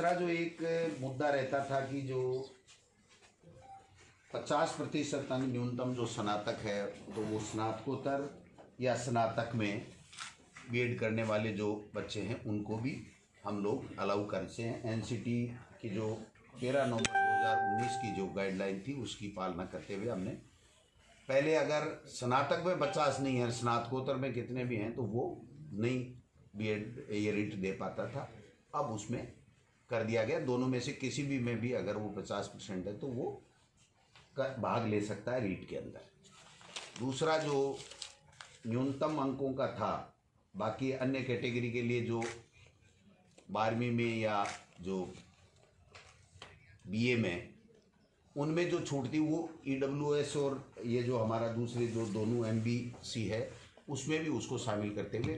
हमारा जो एक मुद्दा रहता था कि जो 50% न्यूनतम जो स्नातक है तो वो स्नातकोत्तर या स्नातक में बीएड करने वाले जो बच्चे हैं उनको भी हम लोग अलाउ करते हैं। एनसीटी की जो 13 नवंबर 2019 की जो गाइडलाइन थी उसकी पालना करते हुए हमने पहले अगर स्नातक में 50 नहीं है, स्नातकोत्तर में कितने भी हैं तो वो नहीं बीएड ये रीट दे पाता था। अब उसमें कर दिया गया, दोनों में से किसी भी में भी अगर वो 50% है तो वो भाग ले सकता है रीट के अंदर। दूसरा जो न्यूनतम अंकों का था, बाकी अन्य कैटेगरी के लिए जो 12वीं में या जो बीए में उनमें जो छूट थी वो ईडब्ल्यूएस और ये जो हमारा दूसरे जो दोनों एमबीसी है उसमें भी उसको शामिल करते हुए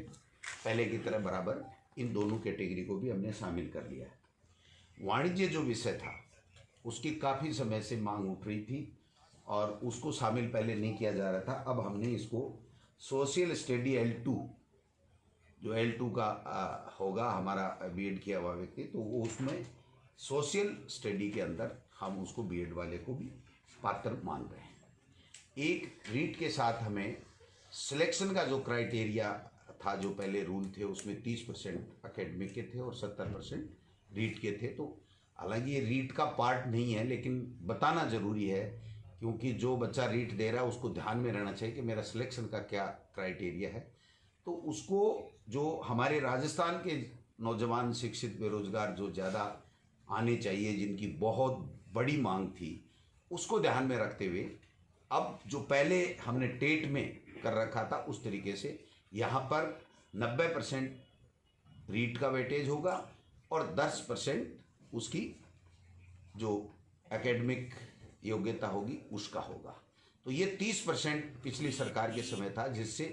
पहले की तरह बराबर इन दोनों कैटेगरी को भी हमने शामिल कर लिया है। वाणिज्य जो विषय था उसकी काफ़ी समय से मांग उठ रही थी और उसको शामिल पहले नहीं किया जा रहा था। अब हमने इसको सोशल स्टडी L2 जो L2 का होगा हमारा बीएड किया हुआ व्यक्ति, तो वो उसमें सोशल स्टडी के अंदर हम उसको बीएड वाले को भी पात्र मान रहे हैं। एक रीट के साथ हमें सिलेक्शन का जो क्राइटेरिया था, जो पहले रूल थे उसमें 30% एकेडमिक के थे और 70% रीट के थे। तो हालांकि ये रीट का पार्ट नहीं है लेकिन बताना ज़रूरी है क्योंकि जो बच्चा रीट दे रहा है उसको ध्यान में रहना चाहिए कि मेरा सिलेक्शन का क्या क्राइटेरिया है। तो उसको जो हमारे राजस्थान के नौजवान शिक्षित बेरोजगार जो ज़्यादा आने चाहिए, जिनकी बहुत बड़ी मांग थी, उसको ध्यान में रखते हुए अब जो पहले हमने टेट में कर रखा था उस तरीके से यहाँ पर 90% रीट का वेटेज होगा और 10% उसकी जो एकेडमिक योग्यता होगी उसका होगा। तो ये 30% पिछली सरकार के समय था जिससे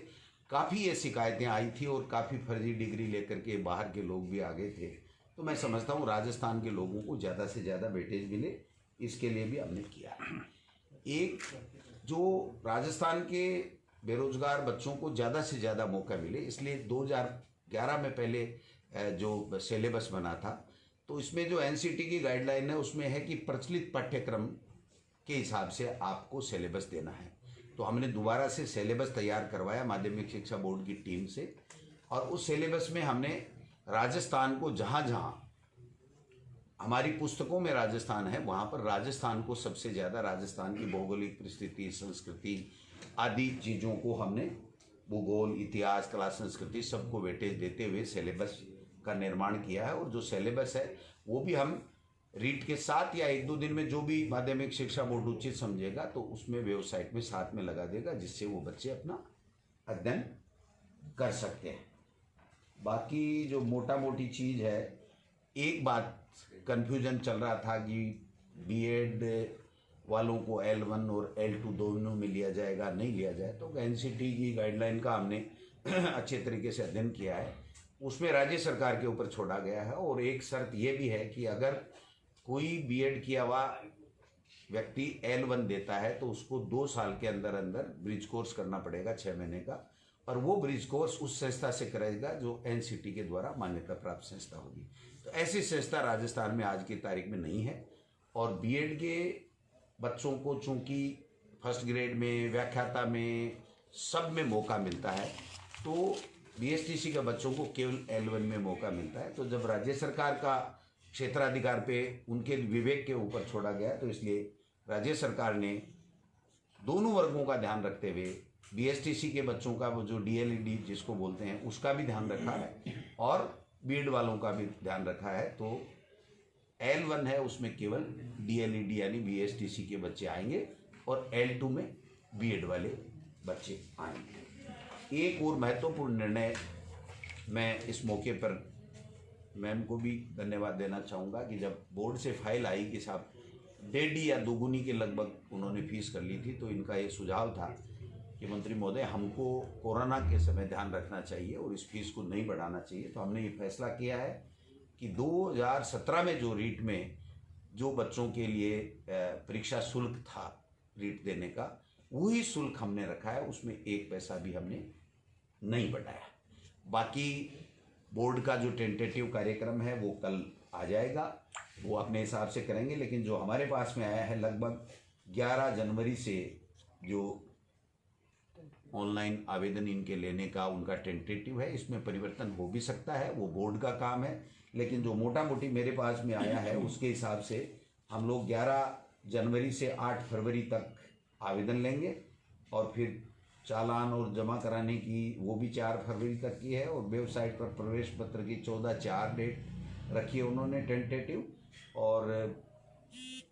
काफ़ी ये शिकायतें आई थी और काफ़ी फर्जी डिग्री लेकर के बाहर के लोग भी आ गए थे। तो मैं समझता हूँ राजस्थान के लोगों को ज़्यादा से ज़्यादा वेटेज मिले, इसके लिए भी हमने किया। एक जो राजस्थान के बेरोजगार बच्चों को ज़्यादा से ज़्यादा मौका मिले, इसलिए 2011 में पहले जो सिलेबस बना था तो इसमें जो एनसीटी की गाइडलाइन है उसमें है कि प्रचलित पाठ्यक्रम के हिसाब से आपको सिलेबस देना है। तो हमने दोबारा से सिलेबस तैयार करवाया माध्यमिक शिक्षा बोर्ड की टीम से और उस सिलेबस में हमने राजस्थान को जहाँ जहाँ हमारी पुस्तकों में राजस्थान है वहाँ पर राजस्थान को सबसे ज़्यादा, राजस्थान की भौगोलिक परिस्थिति, संस्कृति आदि चीज़ों को हमने भूगोल, इतिहास, कला, संस्कृति सबको वेटेज देते हुए सिलेबस का निर्माण किया है। और जो सिलेबस है वो भी हम रीट के साथ या 1-2 दिन में जो भी माध्यमिक शिक्षा बोर्ड उचित समझेगा तो उसमें वेबसाइट में साथ में लगा देगा जिससे वो बच्चे अपना अध्ययन कर सकते हैं। बाकी जो मोटा मोटी चीज़ है, एक बात कन्फ्यूजन चल रहा था कि बीएड वालों को L1 और L2 दोनों में लिया जाएगा, नहीं लिया जाए। तो एनसीटी की गाइडलाइन का हमने अच्छे तरीके से अध्ययन किया है, उसमें राज्य सरकार के ऊपर छोड़ा गया है। और एक शर्त ये भी है कि अगर कोई बीएड किया हुआ व्यक्ति L1 देता है तो उसको 2 साल के अंदर अंदर ब्रिज कोर्स करना पड़ेगा 6 महीने का, और वो ब्रिज कोर्स उस संस्था से करेगा जो एनसीटी के द्वारा मान्यता प्राप्त संस्था होगी। तो ऐसी संस्था राजस्थान में आज की तारीख में नहीं है। और बीएड के बच्चों को चूँकि फर्स्ट ग्रेड में, व्याख्याता में, सब में मौका मिलता है, तो बीएसटीसी के बच्चों को केवल L1 में मौका मिलता है। तो जब राज्य सरकार का क्षेत्राधिकार पे उनके विवेक के ऊपर छोड़ा गया तो इसलिए राज्य सरकार ने दोनों वर्गों का ध्यान रखते हुए बीएसटीसी के बच्चों का वो जो डीएलईडी जिसको बोलते हैं उसका भी ध्यान रखा है और बीएड वालों का भी ध्यान रखा है। तो L1 है उसमें केवल डीएलईडी यानी बीएसटीसी के बच्चे आएंगे और L2 में बीएड वाले बच्चे आएंगे। एक और महत्वपूर्ण निर्णय मैं इस मौके पर मैम को भी धन्यवाद देना चाहूँगा कि जब बोर्ड से फाइल आई कि साहब 1.5 या 2 गुनी के लगभग उन्होंने फीस कर ली थी, तो इनका ये सुझाव था कि मंत्री महोदय हमको कोरोना के समय ध्यान रखना चाहिए और इस फीस को नहीं बढ़ाना चाहिए। तो हमने ये फैसला किया है कि 2017 में जो रीट में जो बच्चों के लिए परीक्षा शुल्क था रीट देने का, वही शुल्क हमने रखा है, उसमें 1 पैसा भी हमने नहीं बढ़ाया। बाकी बोर्ड का जो टेंटेटिव कार्यक्रम है वो कल आ जाएगा, वो अपने हिसाब से करेंगे। लेकिन जो हमारे पास में आया है लगभग 11 जनवरी से जो ऑनलाइन आवेदन इनके लेने का उनका टेंटेटिव है, इसमें परिवर्तन हो भी सकता है, वो बोर्ड का काम है। लेकिन जो मोटा मोटी मेरे पास में आया है उसके हिसाब से हम लोग 11 जनवरी से 8 फरवरी तक आवेदन लेंगे, और फिर चालान और जमा कराने की वो भी 4 फरवरी तक की है, और वेबसाइट पर प्रवेश पत्र की 14/4 डेट रखी है उन्होंने टेंटेटिव, और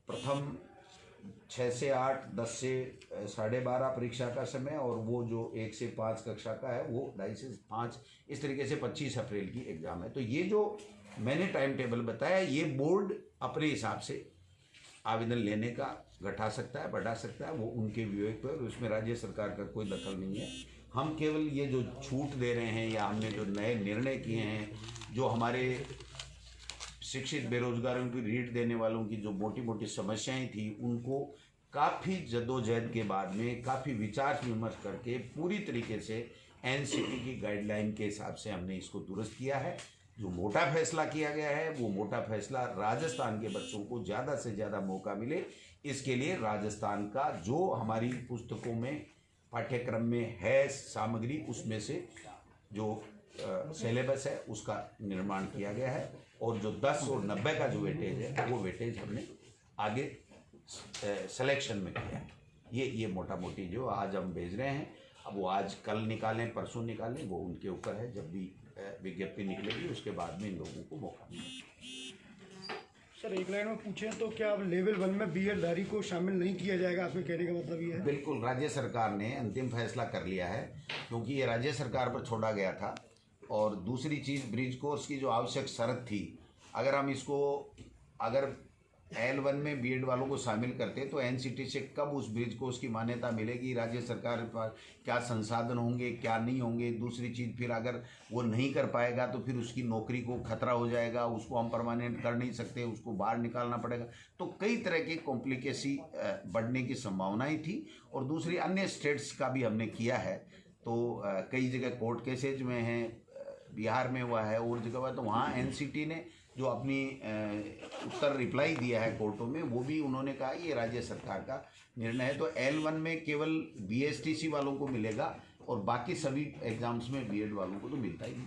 प्रथम 6 से 8, 10 से 12:30 परीक्षा का समय, और वो जो 1 से 5 कक्षा का है वो 2:30 से 5, इस तरीके से 25 अप्रैल की एग्ज़ाम है। तो ये जो मैंने टाइम टेबल बताया, ये बोर्ड अपने हिसाब से आवेदन लेने का घटा सकता है, बढ़ा सकता है, वो उनके विवेक पर, उसमें राज्य सरकार का कोई दखल नहीं है। हम केवल ये जो छूट दे रहे हैं या हमने जो नए निर्णय किए हैं, जो हमारे शिक्षित बेरोजगारों की रीढ़ देने वालों की जो मोटी मोटी समस्याएं थी, उनको काफ़ी जद्दोजहद के बाद में, काफ़ी विचार विमर्श करके पूरी तरीके से एनसीटी की गाइडलाइन के हिसाब से हमने इसको दुरुस्त किया है। जो मोटा फैसला किया गया है, वो मोटा फैसला राजस्थान के बच्चों को ज़्यादा से ज़्यादा मौका मिले, इसके लिए राजस्थान का जो हमारी पुस्तकों में पाठ्यक्रम में है सामग्री, उसमें से जो सिलेबस है उसका निर्माण किया गया है, और जो 10 और 90 का जो वेटेज है वो वेटेज हमने आगे सिलेक्शन में किया है। ये मोटा मोटी जो आज हम भेज रहे हैं, अब वो आज कल निकालें परसों निकालें, वो उनके ऊपर है। जब भी विज्ञप्ति निकलेगी उसके बाद में इन लोगों को मौका मिलेगा। सर एक लाइन में पूछें तो क्या अब लेवल 1 में बीएडधारी को शामिल नहीं किया जाएगा, आपके कहने का मतलब ये है? बिल्कुल, राज्य सरकार ने अंतिम फैसला कर लिया है, क्योंकि ये राज्य सरकार पर छोड़ा गया था। और दूसरी चीज़, ब्रिज कोर्स की जो आवश्यक शर्त थी, अगर हम इसको अगर L1 में बीएड वालों को शामिल करते तो एनसीटी से कब उस ब्रिज कोर्स की मान्यता मिलेगी, राज्य सरकार पर क्या संसाधन होंगे, क्या नहीं होंगे। दूसरी चीज़, फिर अगर वो नहीं कर पाएगा तो फिर उसकी नौकरी को खतरा हो जाएगा, उसको हम परमानेंट कर नहीं सकते, उसको बाहर निकालना पड़ेगा। तो कई तरह की कॉम्प्लिकेसी बढ़ने की संभावनाएँ थी। और दूसरी, अन्य स्टेट्स का भी हमने किया है, तो कई जगह कोर्ट केसेज में हैं, बिहार में हुआ है और जगह हुआ, तो वहाँ एनसीटी ने जो अपनी उत्तर रिप्लाई दिया है कोर्टों में, वो भी उन्होंने कहा ये राज्य सरकार का निर्णय है। तो L1 में केवल बीएसटीसी वालों को मिलेगा, और बाकी सभी एग्जाम्स में बीएड वालों को तो मिलता ही नहीं।